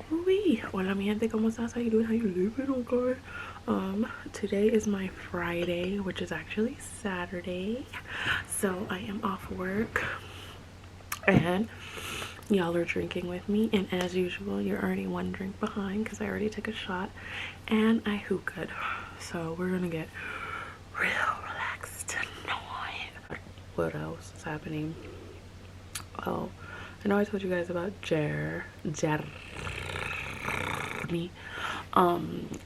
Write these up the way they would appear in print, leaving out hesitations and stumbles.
Uy, hola mi gente, ¿cómo estás? How you doing? How you living? Okay. Today is my Friday, which is actually Saturday. So I am off work and y'all are drinking with me. And as usual, you're already one drink behind because I already took a shot and I hookah'd. So we're gonna get real relaxed tonight. What else is happening? Oh, I know I told you guys about Jeremy.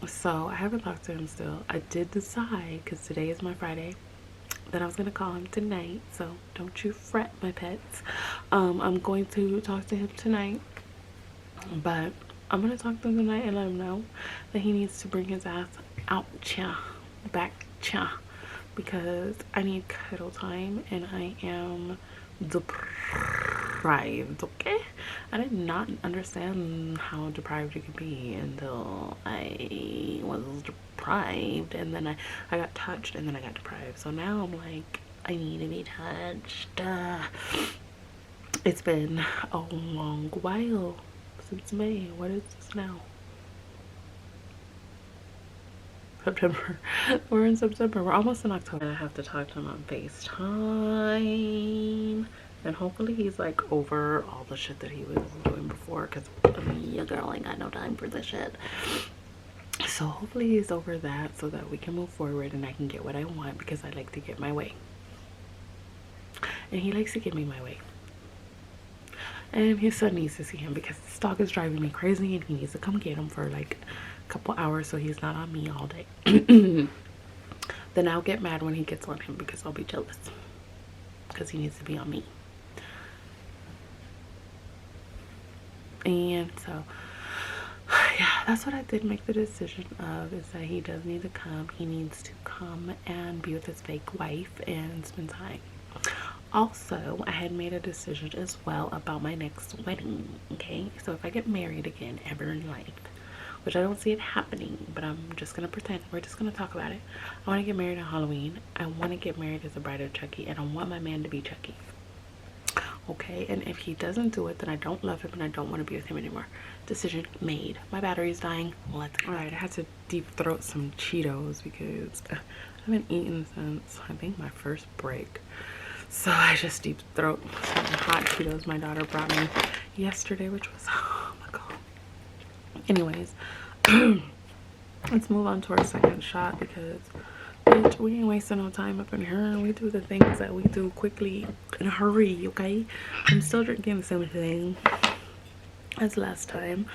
So I haven't talked to him still. I did decide, because today is my Friday, that I was gonna call him tonight. So don't you fret, my pets. I'm going to talk to him tonight, but I'm gonna talk to him tonight and let him know that he needs to bring his ass out, back, because I need cuddle time and I am deprived. Okay, I did not understand how deprived you could be until I was deprived, and then I got touched, and then I got deprived. So now I'm like, I need to be touched. It's been a long while since May. What is this now? September. We're in September. We're almost in October. I have to talk to him on FaceTime. And hopefully he's like over all the shit that he was doing before. Because your girl ain't got no time for this shit. So hopefully he's over that so that we can move forward and I can get what I want, because I like to get my way. And he likes to give me my way. And his son needs to see him because this dog is driving me crazy and he needs to come get him for like couple hours so he's not on me all day. Then I'll get mad when he gets on him because I'll be jealous because he needs to be on me. And so yeah, that's what I did make the decision of, is that he does need to come. He needs to come and be with his fake wife and spend time. Also, I had made a decision as well about my next wedding. Okay, so if I get married again ever in life, which I don't see it happening, but I'm just gonna pretend. We're just gonna talk about it. I want to get married on Halloween. I want to get married as a bride of Chucky, and I want my man to be Chucky. Okay, and if he doesn't do it, then I don't love him and I don't want to be with him anymore. Decision made. My battery's dying. Let's go. Alright, I had to deep throat some Cheetos because I haven't eaten since I think my first break. So I just deep throat some hot Cheetos my daughter brought me yesterday, which was, oh my god. Anyways, let's move on to our second shot because bitch, we ain't wasting no time up in here. We do the things that we do quickly in a hurry. Okay, I'm still drinking the same thing as last time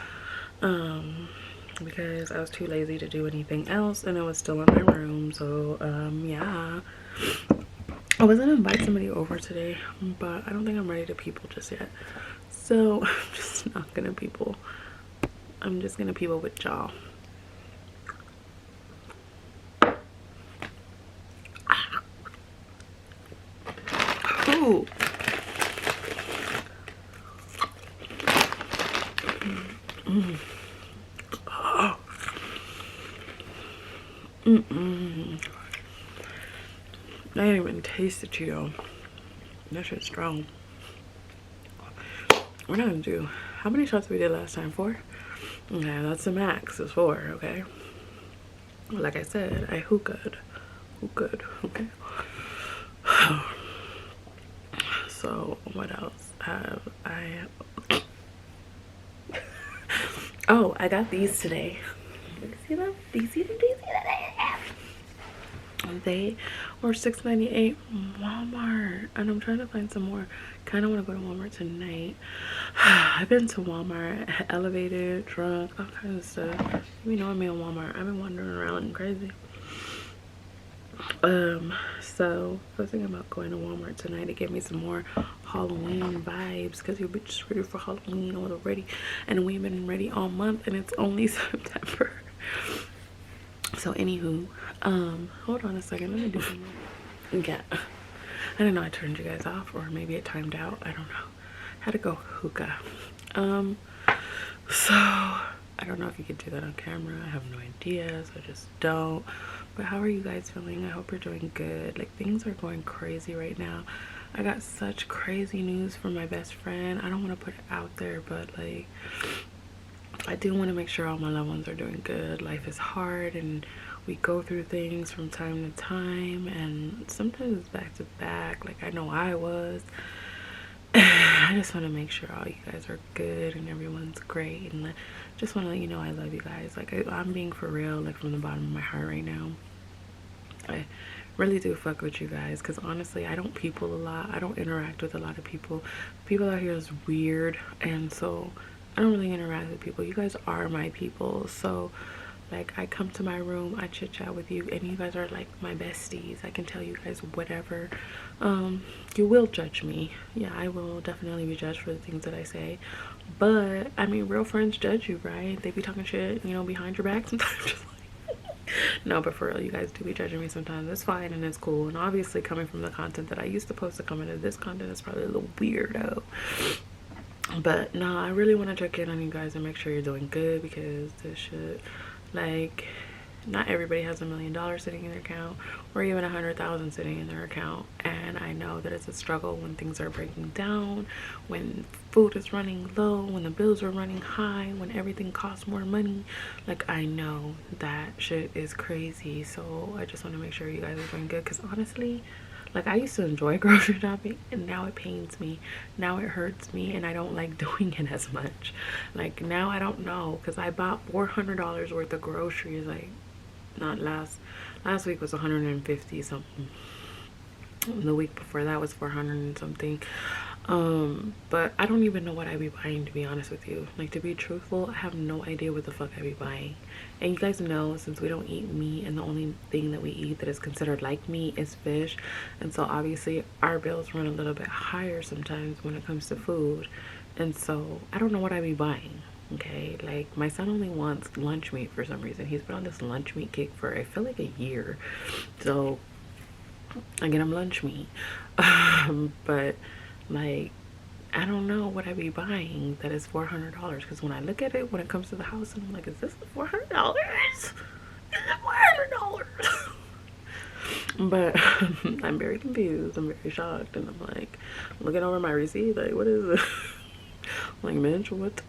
because I was too lazy to do anything else and it was still in my room. So yeah, I was gonna invite somebody over today, but I don't think I'm ready to people just yet, so I'm just not gonna people. I'm just gonna people with y'all. Ooh. Oh. I didn't even taste the Cheeto. That shit's strong. We're not gonna do, how many shots we did last time? 4? Okay, that's the max, is 4, okay? Like I said, I hookah'd. Okay? So, what else have I... Oh, I got these today. Do you see them? Do you see them? They were $6.98 Walmart, and I'm trying to find some more. Kind of want to go to Walmart tonight. I've been to Walmart, Elevated, Drunk, all kinds of stuff. You know me in Walmart. I've been wandering around crazy. So I was thinking about going to Walmart tonight to get me some more Halloween vibes, because you'll be just ready for Halloween already, and we've been ready all month and it's only September. So anywho, hold on a second, let me do something. Yeah, I didn't know I turned you guys off, or maybe it timed out, I don't know. Had to go hookah. So I don't know if you could do that on camera. I have no idea, so I just don't. But how are you guys feeling? I hope you're doing good. Like, things are going crazy right now. I got such crazy news from my best friend. I don't want to put it out there, but like, I do want to make sure all my loved ones are doing good. Life is hard and we go through things from time to time, and sometimes it's back to back, like I know I was. I just want to make sure all you guys are good and everyone's great, and just want to let you know I love you guys. Like I'm being for real, like from the bottom of my heart right now. I really do fuck with you guys, because honestly I don't people a lot. I don't interact with a lot of people. People out here is weird, and so I don't really interact with people. You guys are my people, so like I come to my room, I chit chat with you, and you guys are like my besties. I can tell you guys whatever. You will judge me, yeah, I will definitely be judged for the things that I say, but I mean real friends judge you, right? They be talking shit, you know, behind your back sometimes. No, but for real, you guys do be judging me sometimes. It's fine and it's cool, and obviously coming from the content that I used to post to come into this content is probably a little weirdo. But no, I really want to check in on you guys and make sure you're doing good, because this shit, like, not everybody has $1 million sitting in their account, or even 100,000 sitting in their account. And I know that it's a struggle when things are breaking down, when food is running low, when the bills are running high, when everything costs more money. Like, I know that shit is crazy. So I just want to make sure you guys are doing good, because honestly, like, I used to enjoy grocery shopping, and now it pains me. Now it hurts me, and I don't like doing it as much. Like, now I don't know, because I bought $400 worth of groceries, like, not last week was 150 something. The week before that was 400 and something. But I don't even know what I be buying, to be honest with you. Like, to be truthful, I have no idea what the fuck I be buying. And you guys know, since we don't eat meat, and the only thing that we eat that is considered like meat is fish, and so obviously our bills run a little bit higher sometimes when it comes to food. And so I don't know what I be buying. Okay, like my son only wants lunch meat for some reason. He's been on this lunch meat kick for I feel like a year, so I get him lunch meat. But like, I don't know what I be buying that is $400, because when I look at it when it comes to the house, and I'm like, is this $400? Is it $400? But I'm very confused, I'm very shocked, and I'm like looking over my receipt like, what is it? I'm like, bitch, what?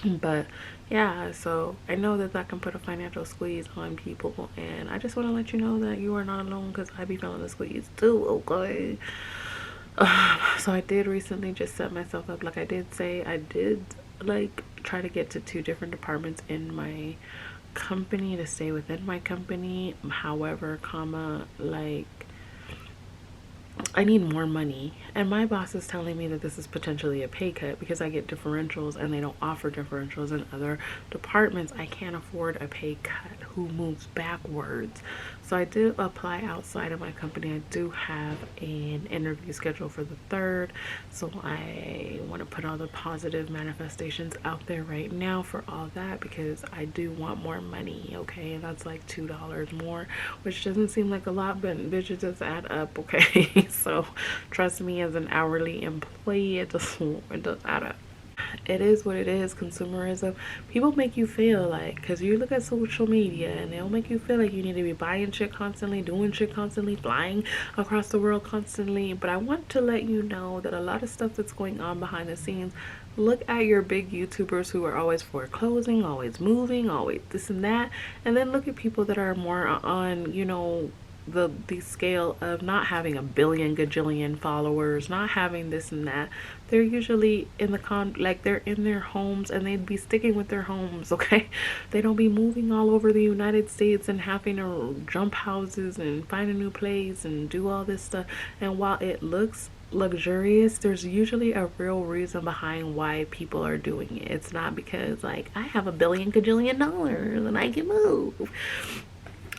But yeah, so I know that that can put a financial squeeze on people, and I just want to let you know that you are not alone, because I be feeling the squeeze too, okay? So I did recently just set myself up, like I did say, I did like try to get to 2 different departments in my company to stay within my company. However, like I need more money, and my boss is telling me that this is potentially a pay cut because I get differentials, and they don't offer differentials in other departments. I can't afford a pay cut. Who moves backwards? So I did apply outside of my company. I do have an interview scheduled for the 3rd, so I want to put all the positive manifestations out there right now for all that, because I do want more money, okay? And that's like $2 more, which doesn't seem like a lot, but bitches just add up, okay? So trust me, as an hourly employee, it does add up. It is what it is. Consumerism, people make you feel like, because you look at social media and they'll make you feel like you need to be buying shit constantly, doing shit constantly, flying across the world constantly. But I want to let you know that a lot of stuff that's going on behind the scenes, look at your big YouTubers who are always foreclosing, always moving, always this and that, and then look at people that are more on, you know, the scale of not having a billion gajillion followers, not having this and that. They're usually in the like they're in their homes, and they'd be sticking with their homes, okay? They don't be moving all over the United States and having to jump houses and find a new place and do all this stuff. And while it looks luxurious, there's usually a real reason behind why people are doing it. It's not because like I have a billion gajillion dollars and I can move.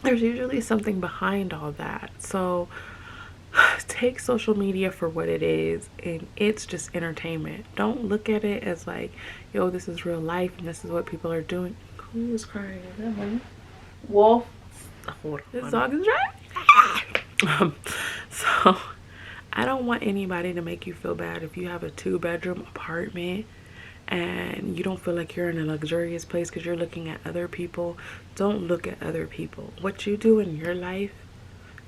There's usually something behind all that. So take social media for what it is, and it's just entertainment. Don't look at it as like, yo, this is real life and this is what people are doing. Who is crying? Is that me? Wolf. This dog is right. So I don't want anybody to make you feel bad if you have a 2-bedroom apartment and you don't feel like you're in a luxurious place because you're looking at other people. Don't look at other people. What you do in your life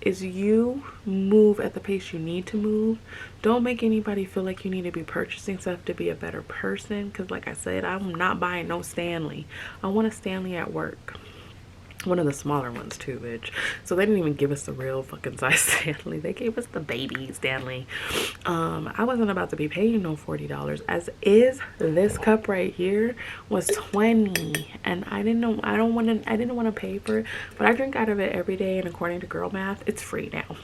is you move at the pace you need to move. Don't make anybody feel like you need to be purchasing stuff to be a better person, because like I said, I'm not buying no Stanley. I want a Stanley at work. One of the smaller ones too, bitch. So they didn't even give us the real fucking size Stanley. They gave us the baby Stanley. I wasn't about to be paying no $40. As is, this cup right here was $20, and I didn't want to pay for it, but I drink out of it every day, and according to girl math, it's free now.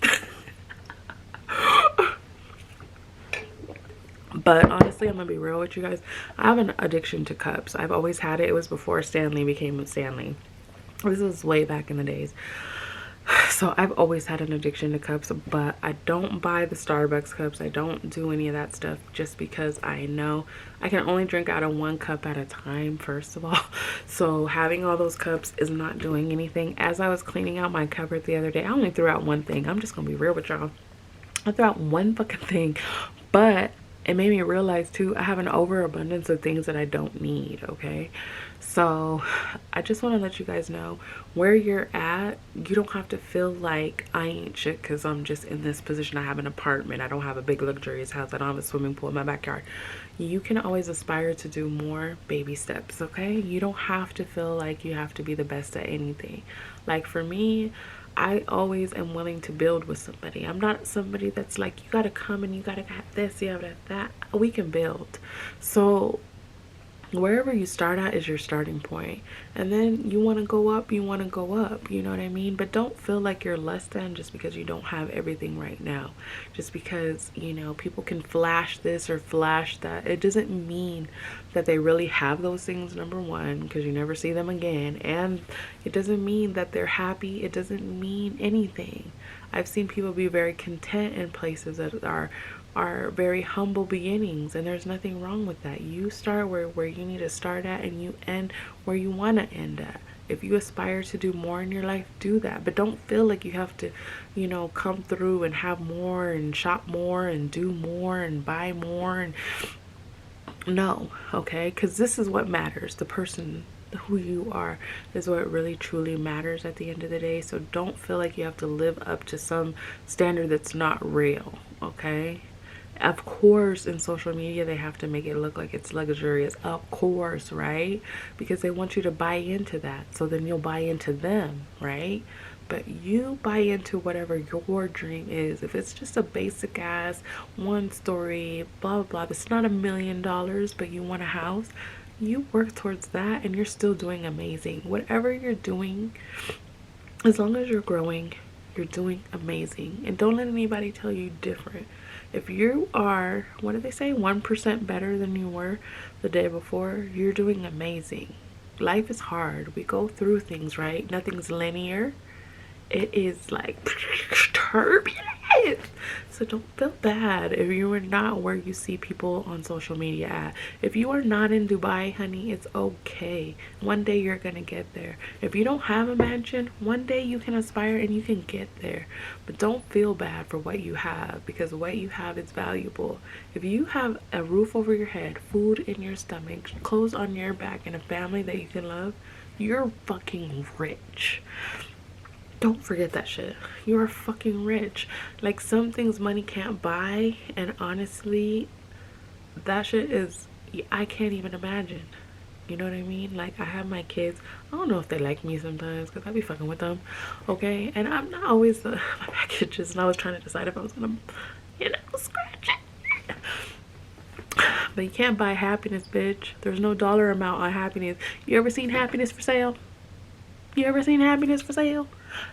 But honestly, I'm gonna be real with you guys. I have an addiction to cups. I've always had it. It was before Stanley became Stanley. This was way back in the days. So I've always had an addiction to cups, but I don't buy the Starbucks cups. I don't do any of that stuff just because I know I can only drink out of one cup at a time, first of all. So having all those cups is not doing anything. As I was cleaning out my cupboard the other day, I only threw out one thing. I'm just gonna be real with y'all. I threw out one fucking thing, but it made me realize too, I have an overabundance of things that I don't need, okay? So I just want to let you guys know where you're at. You don't have to feel like I ain't shit because I'm just in this position. I have an apartment. I don't have a big luxurious house. I don't have a swimming pool in my backyard. You can always aspire to do more baby steps, okay? You don't have to feel like you have to be the best at anything. Like for me, I always am willing to build with somebody. I'm not somebody that's like, you gotta come and you gotta have this, you gotta have that. We can build. So wherever you start at is your starting point, and then you want to go up, you want to go up, you know what I mean? But don't feel like you're less than just because you don't have everything right now. Just because, you know, people can flash this or flash that, it doesn't mean that they really have those things, number one, because you never see them again, and it doesn't mean that they're happy. It doesn't mean anything. I've seen people be very content in places that are very humble beginnings, and there's nothing wrong with that. You start where you need to start at, and you end where you want to end at. If you aspire to do more in your life, do that, but don't feel like you have to, you know, come through and have more and shop more and do more and buy more. And no, okay, because this is what matters. The person who you are is what really truly matters at the end of the day. So don't feel like you have to live up to some standard that's not real, okay? Of course, in social media, they have to make it look like it's luxurious. Of course, right? Because they want you to buy into that. So then you'll buy into them, right? But you buy into whatever your dream is. If it's just a basic ass one story, blah, blah, blah, that's not $1 million, but you want a house, you work towards that and you're still doing amazing. Whatever you're doing, as long as you're growing, you're doing amazing. And don't let anybody tell you different. If you are, what do they say, 1% better than you were the day before, you're doing amazing. Life is hard. We go through things, right? Nothing's linear. It is like turbulent. So don't feel bad if you are not where you see people on social media at. If you are not in Dubai, honey, it's okay. One day you're gonna get there. If you don't have a mansion, one day you can aspire and you can get there. But don't feel bad for what you have, because what you have is valuable. If you have a roof over your head, food in your stomach, clothes on your back, and a family that you can love, you're fucking rich. Don't forget that shit. You're fucking rich. Like, some things money can't buy, and honestly, that shit is, I can't even imagine. You know what I mean? Like, I have my kids. I don't know if they like me sometimes because I be fucking with them, okay? And I'm not always my packages, and I was trying to decide if I was gonna, you know, scratch it. But you can't buy happiness, bitch. There's no dollar amount on happiness. You ever seen happiness for sale? You ever seen happiness for sale?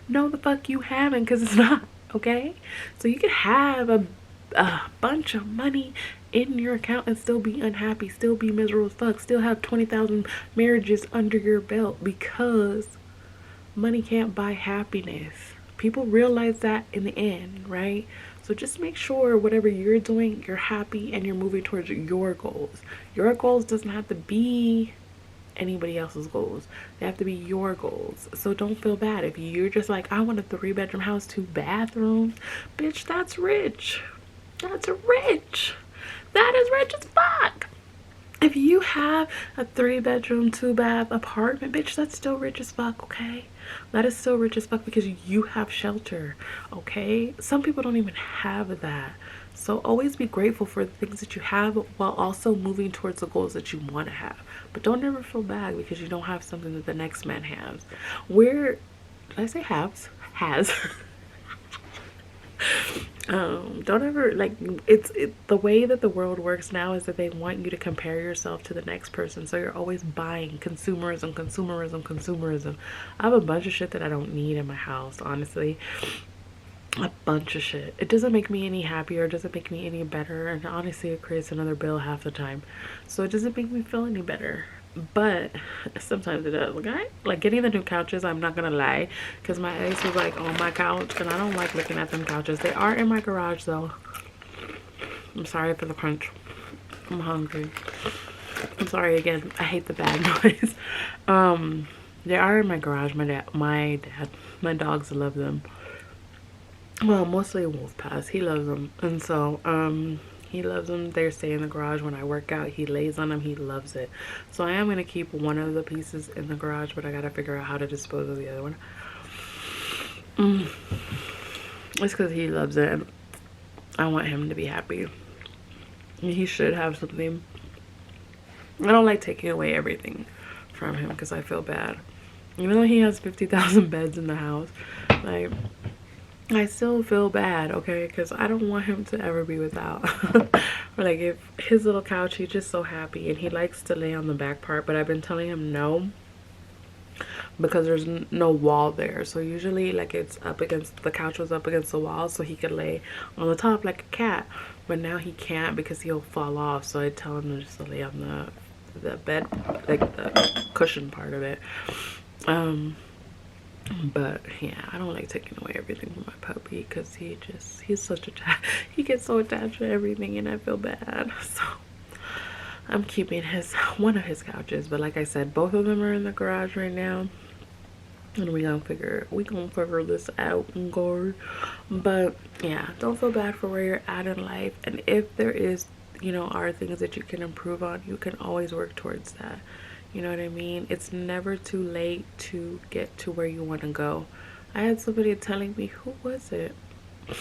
No, the fuck you haven't, because it's not, okay? So you can have a bunch of money in your account and still be unhappy, still be miserable as fuck, still have 20,000 marriages under your belt, because money can't buy happiness. People realize that in the end, right? So just make sure whatever you're doing, you're happy and you're moving towards your goals. Your goals doesn't have to be anybody else's goals. They have to be your goals. So don't feel bad if you're just like, I want a 3-bedroom house, 2 bathrooms. Bitch, that's rich. That's rich. That is rich as fuck. If you have a 3-bedroom, 2-bath apartment, bitch, that's still rich as fuck, okay? That is still rich as fuck because you have shelter, okay? Some people don't even have that. So always be grateful for the things that you have while also moving towards the goals that you want to have. But don't ever feel bad because you don't have something that the next man has. Where, did I say has? Has. Don't ever, like, the way that the world works now is that they want you to compare yourself to the next person, so you're always buying. Consumerism. I have a bunch of shit that I don't need in my house, honestly. A bunch of shit. It doesn't make me any happier, it doesn't make me any better, and honestly it creates another bill half the time, so it doesn't make me feel any better. But sometimes it does. Like getting the new couches, I'm not gonna lie, because my ex was like on my couch and I don't like looking at them couches. They are in my garage though. I'm sorry for the crunch. I'm hungry. I'm sorry again, I hate the bad noise. They are in my garage. My dogs love them. Well, mostly Wolf Pass. He loves them. And so he loves them. They stay in the garage when I work out. He lays on them. He loves it. So I am going to keep one of the pieces in the garage, but I got to figure out how to dispose of the other one. It's because he loves it and I want him to be happy. He should have something. I don't like taking away everything from him because I feel bad. Even though he has 50,000 beds in the house, like, I still feel bad, okay? Because I don't want him to ever be without. Or like if his little couch, he's just so happy and he likes to lay on the back part, but I've been telling him no because there's no wall there. So usually like it's up against, the couch was up against the wall so he could lay on the top like a cat. But now he can't because he'll fall off. So I tell him to just lay on the bed, like the cushion part of it. But yeah, I don't like taking away everything from my puppy because he's such he gets so attached to everything and I feel bad. So I'm keeping one of his couches, but like I said, both of them are in the garage right now and we gonna figure this out and go. But yeah, don't feel bad for where you're at in life, and if there is, you know, are things that you can improve on, you can always work towards that. You know what I mean? It's never too late to get to where you want to go. I had somebody telling me, who was it? Who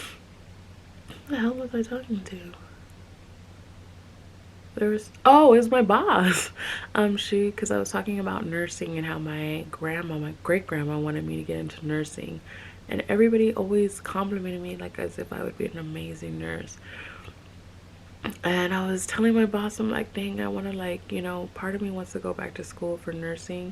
the hell was I talking to? Oh, it was my boss. Because I was talking about nursing and how my great grandma wanted me to get into nursing. And everybody always complimented me like as if I would be an amazing nurse. And I was telling my boss, I'm like, dang, I want to, like, you know, part of me wants to go back to school for nursing,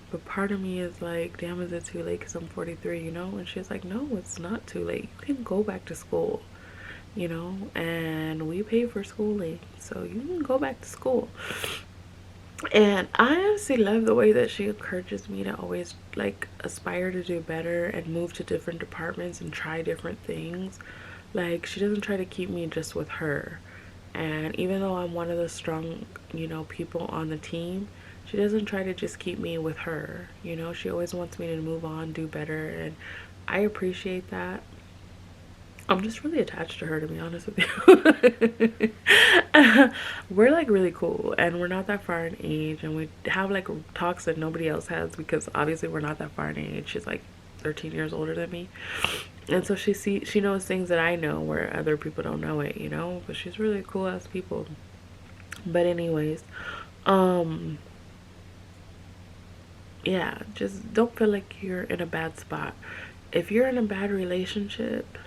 but part of me is like, damn, is it too late because I'm 43, you know? And she's like, no, it's not too late. You can go back to school, you know, and we pay for schooling, so you can go back to school. And I honestly love the way that she encourages me to always like aspire to do better and move to different departments and try different things. Like, she doesn't try to keep me just with her. And even though I'm one of the strong, you know, people on the team, she doesn't try to just keep me with her. You know, she always wants me to move on, do better, and I appreciate that. I'm just really attached to her, to be honest with you. We're like really cool and we're not that far in age, and we have like talks that nobody else has because obviously we're not that far in age. She's like 13 years older than me. And so she knows things that I know where other people don't know it, you know? But she's really cool ass people. But anyways, yeah, just don't feel like you're in a bad spot. If you're in a bad relationship,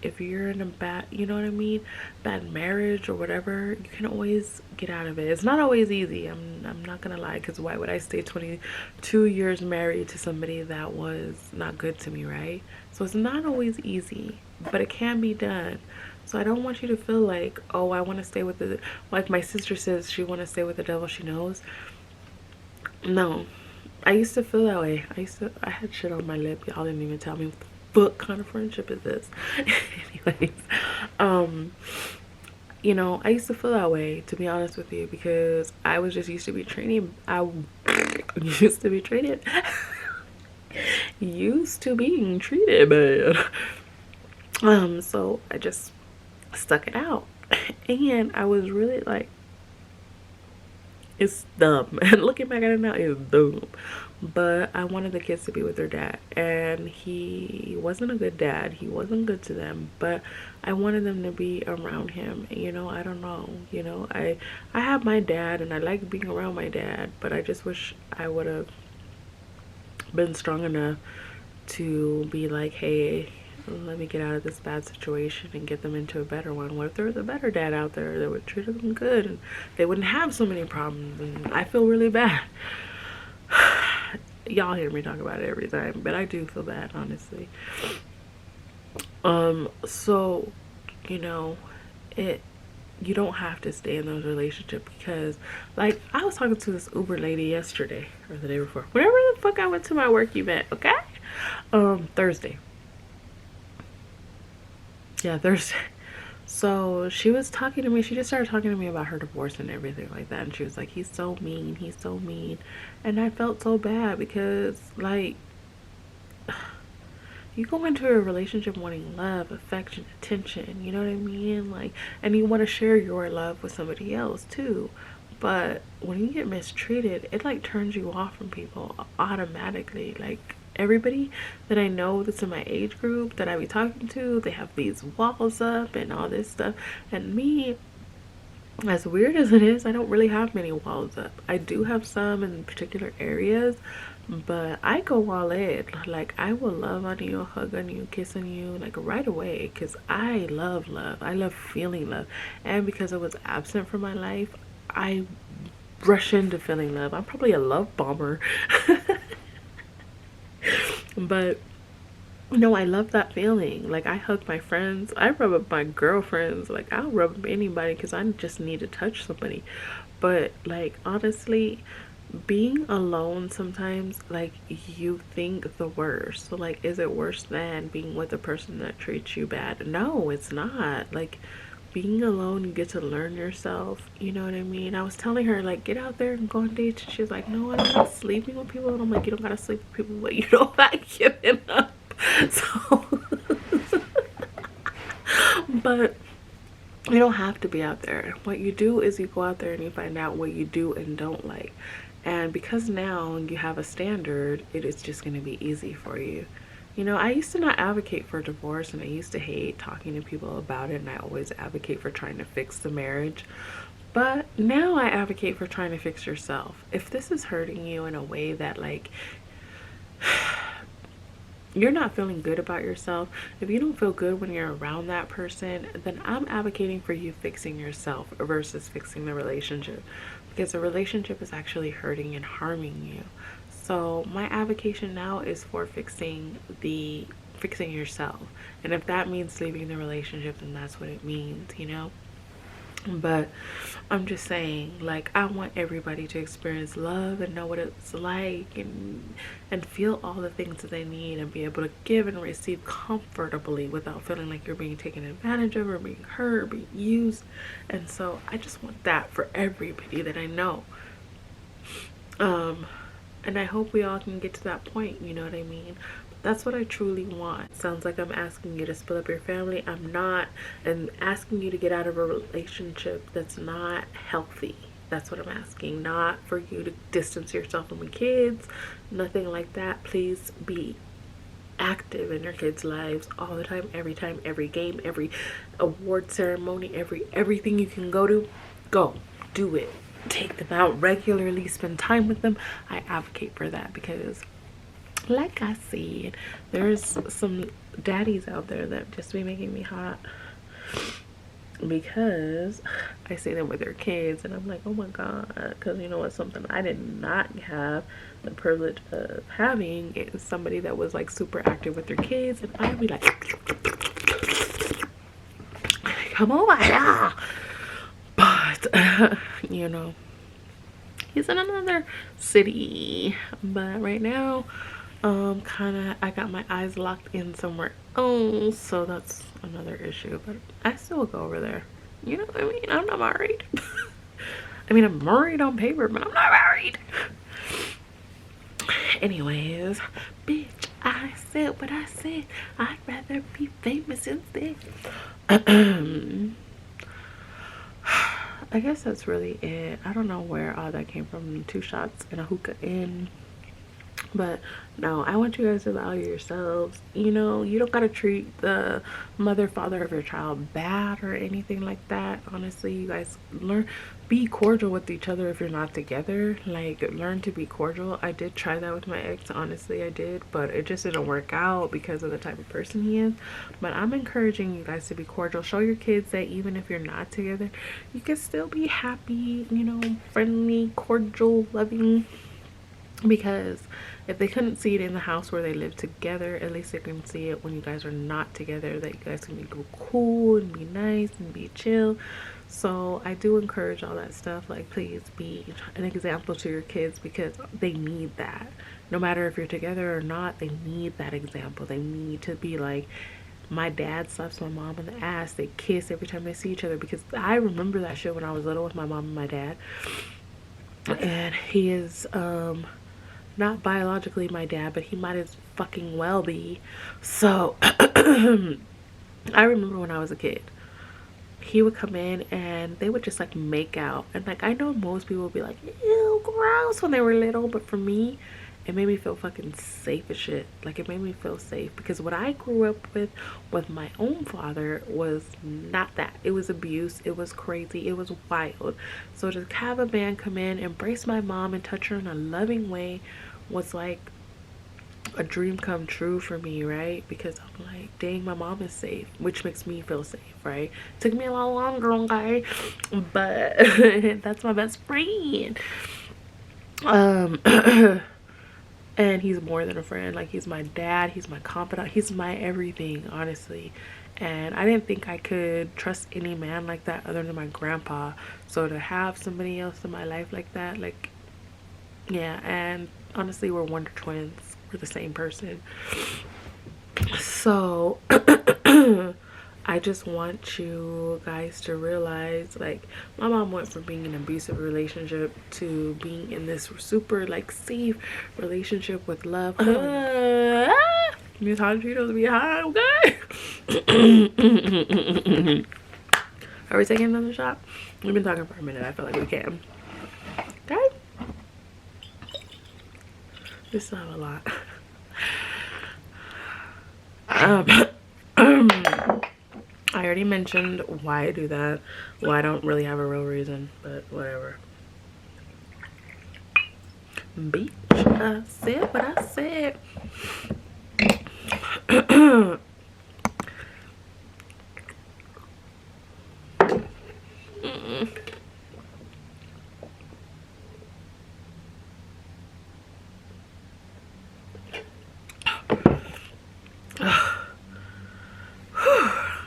if you're in a bad, you know what I mean, bad marriage or whatever, you can always get out of it. It's not always easy. I'm not gonna lie, because why would I stay 22 years married to somebody that was not good to me, right? So it's not always easy, but it can be done. So I don't want you to feel like, oh, I want to stay with the, like my sister says, she want to stay with the devil she knows. No, I used to feel that way. I had shit on my lip. Y'all didn't even tell me what the fuck kind of friendship is this. Anyways, you know, I used to feel that way, to be honest with you, because I was just used to be treated. I used to be treated. Used to being treated bad. So I just stuck it out, and I was really like, It's dumb. And looking back at it now, it's dumb. But I wanted the kids to be with their dad, and he wasn't a good dad. He wasn't good to them, but I wanted them to be around him. You know, I don't know. You know, I have my dad, and I like being around my dad, but I just wish I would have been strong enough to be like, hey, let me get out of this bad situation and get them into a better one. What if there was a better dad out there that would treat them good and they wouldn't have so many problems? And I feel really bad. Y'all hear me talk about it every time, but I do feel bad, honestly. So, you know, you don't have to stay in those relationships, because like I was talking to this Uber lady yesterday or the day before, whenever the fuck I went to my work event, okay? Thursday. Yeah, Thursday. So she was talking to me. She just started talking to me about her divorce and everything like that. And she was like, he's so mean. He's so mean. And I felt so bad because, like, you go into a relationship wanting love, affection, attention. You know what I mean? Like, and you want to share your love with somebody else too. But when you get mistreated, it like turns you off from people automatically. Like, everybody that I know that's in my age group that I be talking to, they have these walls up and all this stuff. And me, as weird as it is, I don't really have many walls up. I do have some in particular areas, but I go all in. Like, I will love on you, hug on you, kiss on you, like right away, because I love love. I love feeling love. And because it was absent from my life, I rush into feeling love. I'm probably a love bomber. But no, I love that feeling. Like, I hug my friends, I rub up my girlfriends, like I'll rub up anybody because I just need to touch somebody. But like, honestly, being alone sometimes, like, you think the worst. So like, is it worse than being with a person that treats you bad? No, it's not. Like, being alone, you get to learn yourself. You know what I mean? I was telling her, like, get out there and go on dates. And she's like, no, I don't like sleeping with people. And I'm like, you don't gotta sleep with people, but you don't like giving up. So, but you don't have to be out there. What you do is you go out there and you find out what you do and don't like. And because now you have a standard, it is just going to be easy for you. You know, I used to not advocate for divorce, and I used to hate talking to people about it, and I always advocate for trying to fix the marriage. But now I advocate for trying to fix yourself. If this is hurting you in a way that, like, you're not feeling good about yourself, if you don't feel good when you're around that person, then I'm advocating for you fixing yourself versus fixing the relationship, because the relationship is actually hurting and harming you. So my advocation now is for fixing yourself. And if that means leaving the relationship, then that's what it means, you know? But I'm just saying, like, I want everybody to experience love and know what it's like, and feel all the things that they need, and be able to give and receive comfortably without feeling like you're being taken advantage of or being hurt or being used. And so I just want that for everybody that I know. And I hope we all can get to that point, you know what I mean? That's what I truly want. Sounds like I'm asking you to split up your family. I'm not. And asking you to get out of a relationship that's not healthy. That's what I'm asking. Not for you to distance yourself from the kids. Nothing like that. Please be active in your kids' lives all the time, every game, every award ceremony, everything you can go to. Go. Do it. Take them out regularly. Spend time with them. I advocate for that, because like I said, there's some daddies out there that just be making me hot, because I see them with their kids and I'm like, oh my god, because you know what, something I did not have the privilege of having is somebody that was like super active with their kids, and I'd be like, come on, yeah. But you know, he's in another city, but right now kind of, I got my eyes locked in somewhere else, so that's another issue. But I still go over there, you know what I mean? I'm not married. I mean, I'm married on paper, but I'm not married. Anyways, bitch, I said what I said. I'd rather be famous instead. I guess that's really it. I don't know where all that came from. 2 shots and a hookah in. But no, I want you guys to value yourselves. You know, you don't gotta treat the mother, father of your child bad or anything like that. Honestly, you guys be cordial with each other if you're not together. Like, learn to be cordial. I did try that with my ex, honestly, I did, but it just didn't work out because of the type of person he is. But I'm encouraging you guys to be cordial. Show your kids that even if you're not together, you can still be happy, you know, friendly, cordial, loving. Because if they couldn't see it in the house where they live together, at least they can see it when you guys are not together, that you guys can be cool and be nice and be chill. So I do encourage all that stuff. Like, please be an example to your kids, because they need that. No matter if you're together or not, they need that example. They need to be like, my dad slaps my mom in the ass, they kiss every time they see each other. Because I remember that shit when I was little with my mom and my dad. And he is not biologically my dad, but he might as fucking well be. So I remember when I was a kid, he would come in and they would just like make out. And like, I know most people would be like, ew, gross, when they were little, but for me, it made me feel fucking safe as shit. Like, it made me feel safe, because what I grew up with my own father was not that. It was abuse. It was crazy. It was wild. So to have a man come in, embrace my mom, and touch her in a loving way was like a dream come true for me, right? Because I'm like, dang, my mom is safe, which makes me feel safe, right? Took me a lot longer, okay, but that's my best friend. And he's more than a friend. Like, he's my dad, he's my confidant, he's my everything, honestly. And I didn't think I could trust any man like that other than my grandpa. So to have somebody else in my life like that, like, yeah. And honestly, we're Wonder Twins. We're the same person. So I just want you guys to realize, like, my mom went from being in an abusive relationship to being in this super like safe relationship with love. Miss Hot Cheetos be high, okay? Are we taking another shot? We've been talking for a minute. I feel like we can. Okay. We still have a lot. I already mentioned why I do that. Well, I don't really have a real reason, but whatever. Bitch, I said what I said.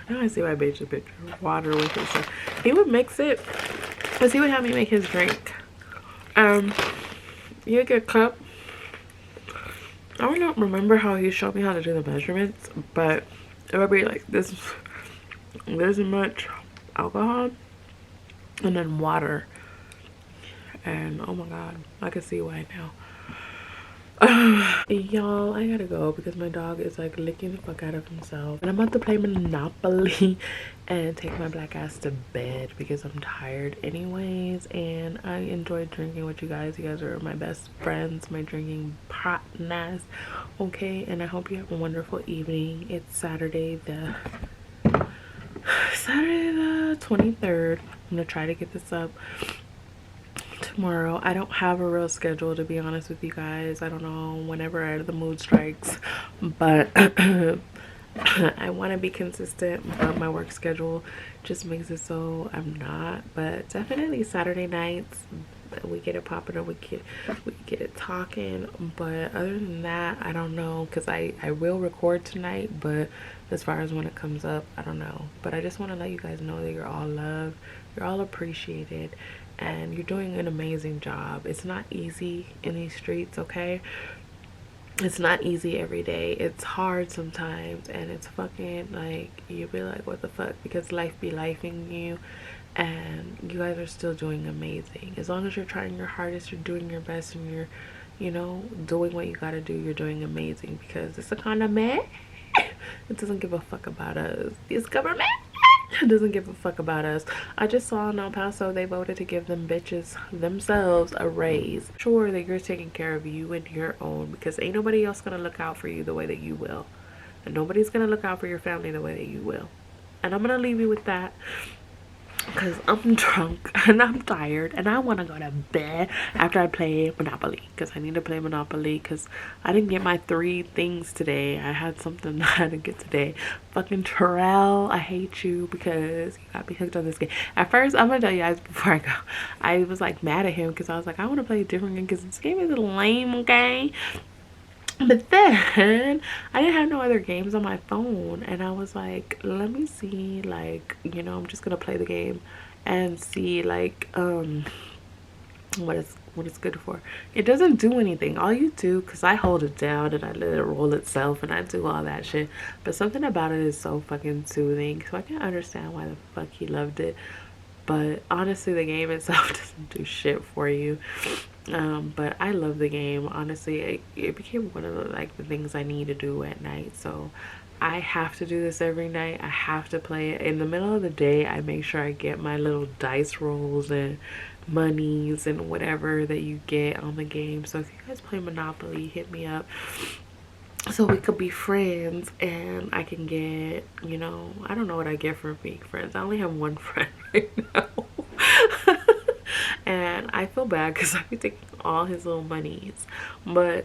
Now I see why bitch a picture of water with his son. He would mix it, because he would have me make his drink. You get a cup. I don't remember how he showed me how to do the measurements, but it would be like this much alcohol and then water. And oh my god, I can see why now. Y'all, I gotta go because my dog is like licking the fuck out of himself, and I'm about to play Monopoly and take my black ass to bed because I'm tired anyways. And I enjoyed drinking with you guys. You guys are my best friends, my drinking partners, okay? And I hope you have a wonderful evening. It's Saturday the 23rd. I'm gonna try to get this up tomorrow. I don't have a real schedule, to be honest with you guys. I don't know, whenever the mood strikes, but I want to be consistent, but my work schedule just makes it so I'm not. But definitely Saturday nights we get it popping up, we get it talking. But other than that, I don't know, because I will record tonight, but as far as when it comes up, I don't know. But I just want to let you guys know that you're all loved, you're all appreciated, and you're doing an amazing job. It's not easy in these streets, okay? It's not easy every day. It's hard sometimes, and it's fucking like, you be like, what the fuck, because life be lifing you, and you guys are still doing amazing. As long as you're trying your hardest, you're doing your best, and you're, you know, doing what you gotta do, you're doing amazing. Because this economy, it doesn't give a fuck about us. This government, doesn't give a fuck about us. I just saw in El Paso they voted to give them bitches themselves a raise. Sure that you're taking care of you and your own, because ain't nobody else gonna look out for you the way that you will. And nobody's gonna look out for your family the way that you will. And I'm gonna leave you with that, because I'm drunk and I'm tired and I want to go to bed after I play Monopoly, because I need to play Monopoly because I didn't get my 3 things today. I had something I had to get today. Fucking Terrell, I hate you because you got me hooked on this game. At first, I'm gonna tell you guys before I go, I was like mad at him because I was like, I want to play a different game because this game is lame, okay? But then I didn't have no other games on my phone, and I was like, let me see, like, you know, I'm just gonna play the game and see like what it's good for. It doesn't do anything. All you do, because I hold it down and I let it roll itself and I do all that shit, but something about it is so fucking soothing, so I can understand why the fuck he loved it. But honestly, the game itself doesn't do shit for you. But I love the game. Honestly, it became one of the things I need to do at night. So I have to do this every night. I have to play it in the middle of the day. I make sure I get my little dice rolls and monies and whatever that you get on the game. So if you guys play Monopoly, hit me up so we could be friends, and I can get, you know, I don't know what I get for being friends. I only have one friend right now. And I feel bad because I be taking all his little monies. But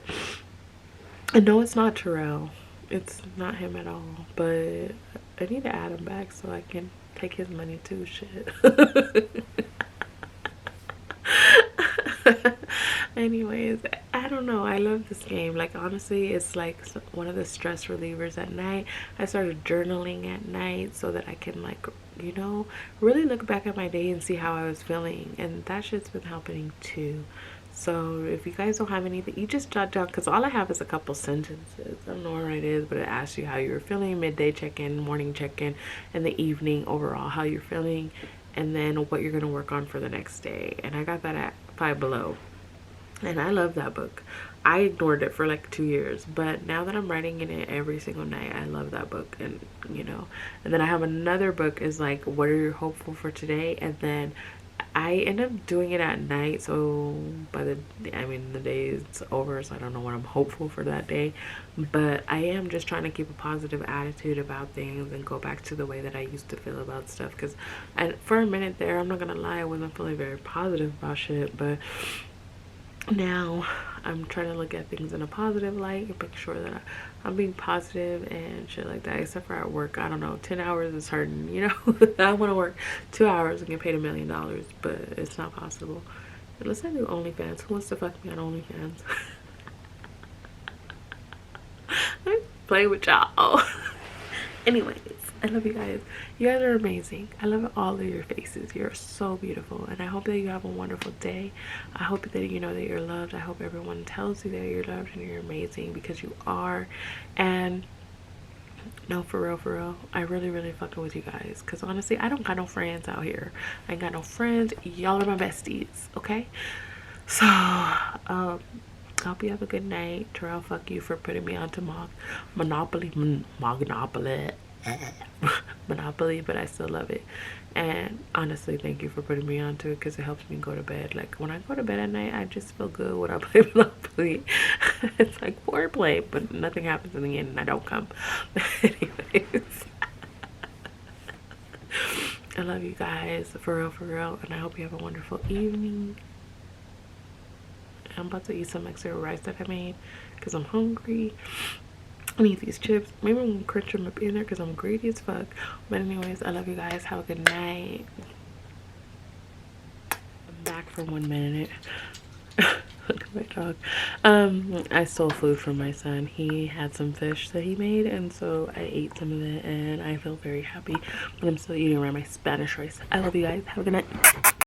I know it's not Terrell. It's not him at all. But I need to add him back so I can take his money too. Shit. Anyways, I don't know, I love this game. Like, honestly, it's like one of the stress relievers at night. I started journaling at night so that I can, like, you know, really look back at my day and see how I was feeling, and that shit's been helping too. So if you guys don't have anything, you just jot down, because all I have is a couple sentences. I don't know where it is, but it asks you how you're feeling, midday check-in, morning check-in, and the evening overall how you're feeling, and then what you're going to work on for the next day. And I got that at Five Below, and I love that book. I ignored it for like 2 years, but now that I'm writing in it every single night, I love that book. And you know, and then I have another book is like, what are you hopeful for today? And then I end up doing it at night, so by the day is over, so I don't know what I'm hopeful for that day. But I am just trying to keep a positive attitude about things and go back to the way that I used to feel about stuff, because for a minute there, I'm not gonna lie, I wasn't feeling very positive about shit, but now I'm trying to look at things in a positive light and make sure that I'm being positive and shit like that. Except for at work, I don't know, 10 hours is hurting, you know. I want to work 2 hours and get paid $1 million, but it's not possible unless I do OnlyFans. Who wants to fuck me on OnlyFans? Let me play with y'all. Anyways, I love you guys. You guys are amazing. I love all of your faces. You're so beautiful, and I hope that you have a wonderful day. I hope that you know that you're loved. I hope everyone tells you that you're loved and you're amazing, because you are. And no, for real, I really fucking with you guys, because honestly, I don't got no friends out here. I ain't got no friends. Y'all are my besties, okay? So I hope you have a good night. Terrell, fuck you for putting me onto Monopoly, but I still love it. And honestly, thank you for putting me onto it, because it helps me go to bed. Like, when I go to bed at night, I just feel good when I play Monopoly. It's like foreplay, but nothing happens in the end and I don't come. Anyways, I love you guys, for real, and I hope you have a wonderful evening. I'm about to eat some extra rice that I made because I'm hungry. I need these chips. Maybe I'm gonna crunch them up in there because I'm greedy as fuck. But anyways, I love you guys. Have a good night. I'm back for 1 minute. Look at my dog. I stole food from my son. He had some fish that he made, and so I ate some of it, and I feel very happy. But I'm still eating around my Spanish rice. I love you guys. Have a good night.